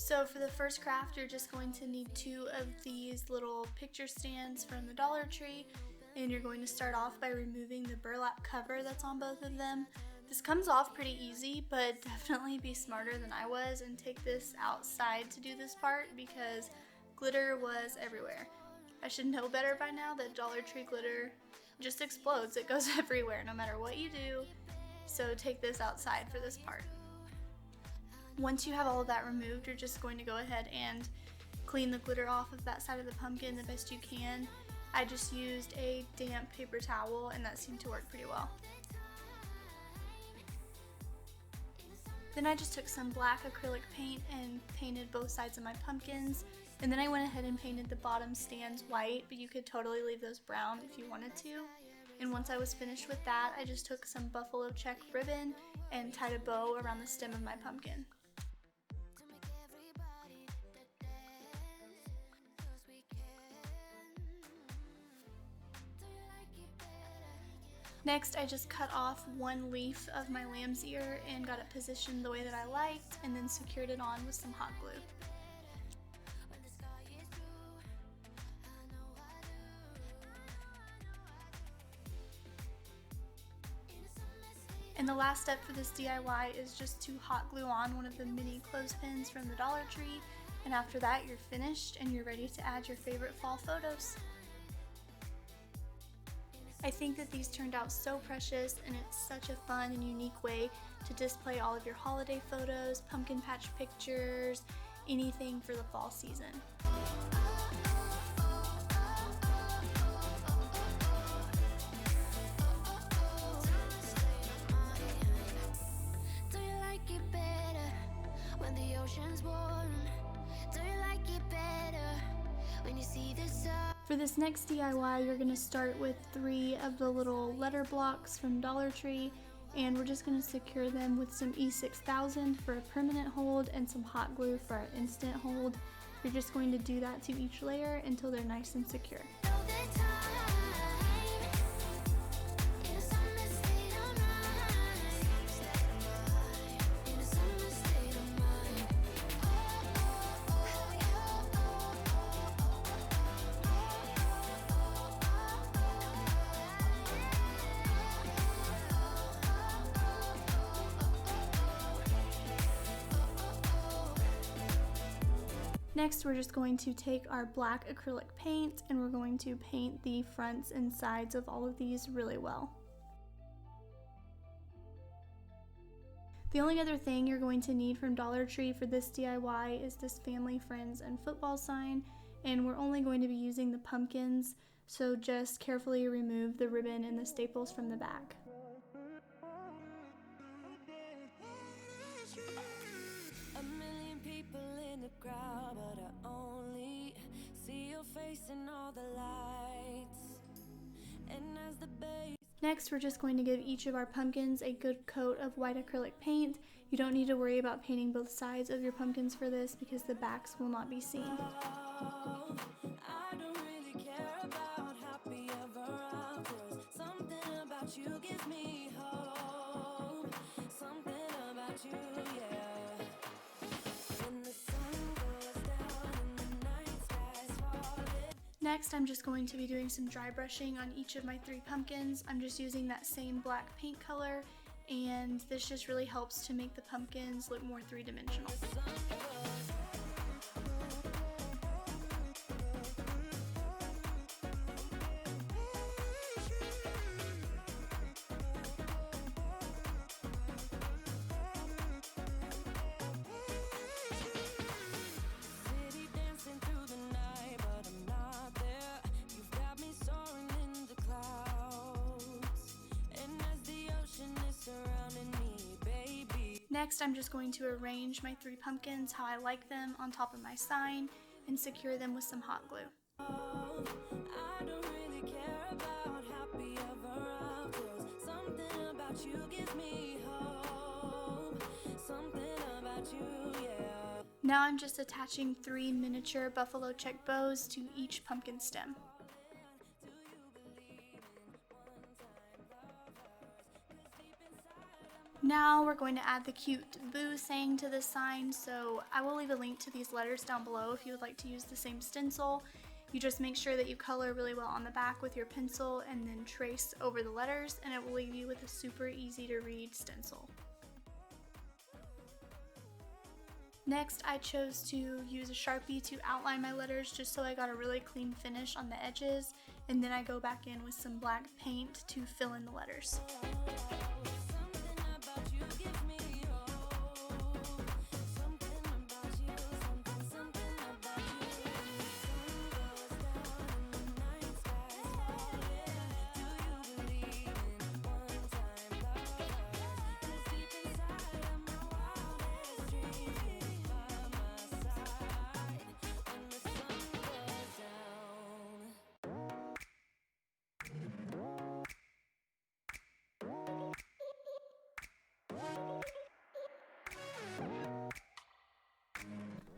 So for the first craft, you're just going to need 2 of these little picture stands from the Dollar Tree, and you're going to start off by removing the burlap cover that's on both of them. This comes off pretty easy, but definitely be smarter than I was and take this outside to do this part because glitter was everywhere. I should know better by now that Dollar Tree glitter just explodes. It goes everywhere no matter what you do, so take this outside for this part. Once you have all of that removed, you're just going to go ahead and clean the glitter off of that side of the pumpkin the best you can. I just used a damp paper towel and that seemed to work pretty well. Then I just took some black acrylic paint and painted both sides of my pumpkins, and then I went ahead and painted the bottom stands white, but you could totally leave those brown if you wanted to. And once I was finished with that, I just took some buffalo check ribbon and tied a bow around the stem of my pumpkin. Next, I just cut off one leaf of my lamb's ear and got it positioned the way that I liked, and then secured it on with some hot glue. And the last step for this DIY is just to hot glue on one of the mini clothespins from the Dollar Tree, and after that you're finished and you're ready to add your favorite fall photos. I think that these turned out so precious, and it's such a fun and unique way to display all of your holiday photos, pumpkin patch pictures, anything for the fall season. Do you like it better when the ocean's warm? Do you like it better when you see the sun? For this next DIY, you're going to start with 3 of the little letter blocks from Dollar Tree, and we're just going to secure them with some E6000 for a permanent hold and some hot glue for our instant hold. You're just going to do that to each layer until they're nice and secure. Next, we're just going to take our black acrylic paint and we're going to paint the fronts and sides of all of these really well. The only other thing you're going to need from Dollar Tree for this DIY is this family, friends, and football sign, and we're only going to be using the pumpkins, so just carefully remove the ribbon and the staples from the back. Crowd, but I only see your face in all the lights. And as the bass. Next, we're just going to give each of our pumpkins a good coat of white acrylic paint. You don't need to worry about painting both sides of your pumpkins for this because the backs will not be seen. I don't really care about happy ever afters. Something about you gives me hope. Something about you, yeah. Next, I'm just going to be doing some dry brushing on each of my 3 pumpkins. I'm just using that same black paint color, and this just really helps to make the pumpkins look more 3-dimensional. Next, I'm just going to arrange my 3 pumpkins how I like them on top of my sign and secure them with some hot glue. I don't really care about happy ever afters. Something about you gives me hope. Something about you, yeah. Now I'm just attaching 3 miniature buffalo check bows to each pumpkin stem. Do you believe in one-time lovers? 'Cause deep inside I'm Now we're going to add the cute boo saying to the sign, so I will leave a link to these letters down below if you would like to use the same stencil. You just make sure that you color really well on the back with your pencil and then trace over the letters, and it will leave you with a super easy to read stencil. Next, I chose to use a Sharpie to outline my letters just so I got a really clean finish on the edges, and then I go back in with some black paint to fill in the letters.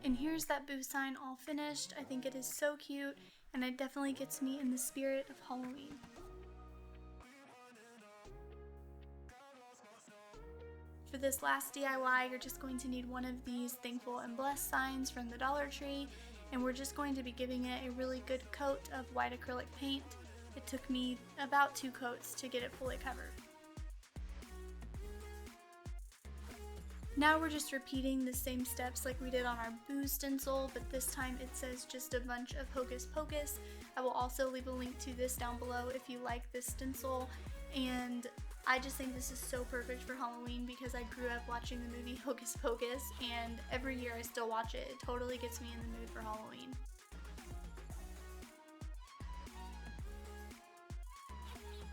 And here's that boo sign all finished. I think it is so cute, and it definitely gets me in the spirit of Halloween. For this last DIY, you're just going to need one of these thankful and blessed signs from the Dollar Tree, and we're just going to be giving it a really good coat of white acrylic paint. It took me about 2 coats to get it fully covered. Now we're just repeating the same steps like we did on our boo stencil, but this time it says just a bunch of Hocus Pocus. I will also leave a link to this down below if you like this stencil, and I just think this is so perfect for Halloween because I grew up watching the movie Hocus Pocus, and every year I still watch it. It totally gets me in the mood for Halloween.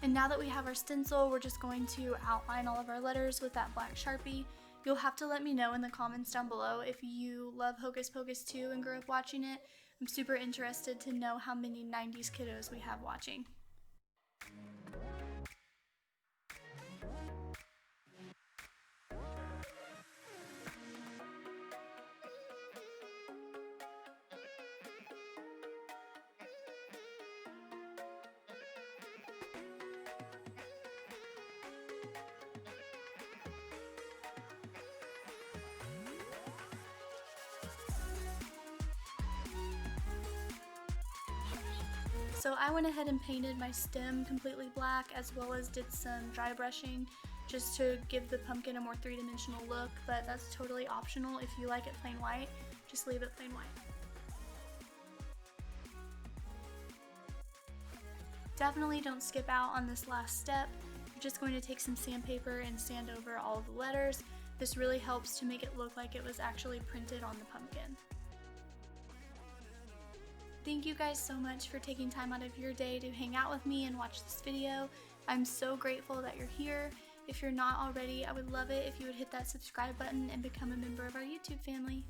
And now that we have our stencil, we're just going to outline all of our letters with that black Sharpie. You'll have to let me know in the comments down below if you love Hocus Pocus 2 and grew up watching it. I'm super interested to know how many 90s kiddos we have watching. So I went ahead and painted my stem completely black, as well as did some dry brushing just to give the pumpkin a more three-dimensional look, but that's totally optional. If you like it plain white, just leave it plain white. Definitely don't skip out on this last step. You're just going to take some sandpaper and sand over all of the letters. This really helps to make it look like it was actually printed on the pumpkin. Thank you guys so much for taking time out of your day to hang out with me and watch this video. I'm so grateful that you're here. If you're not already, I would love it if you would hit that subscribe button and become a member of our YouTube family.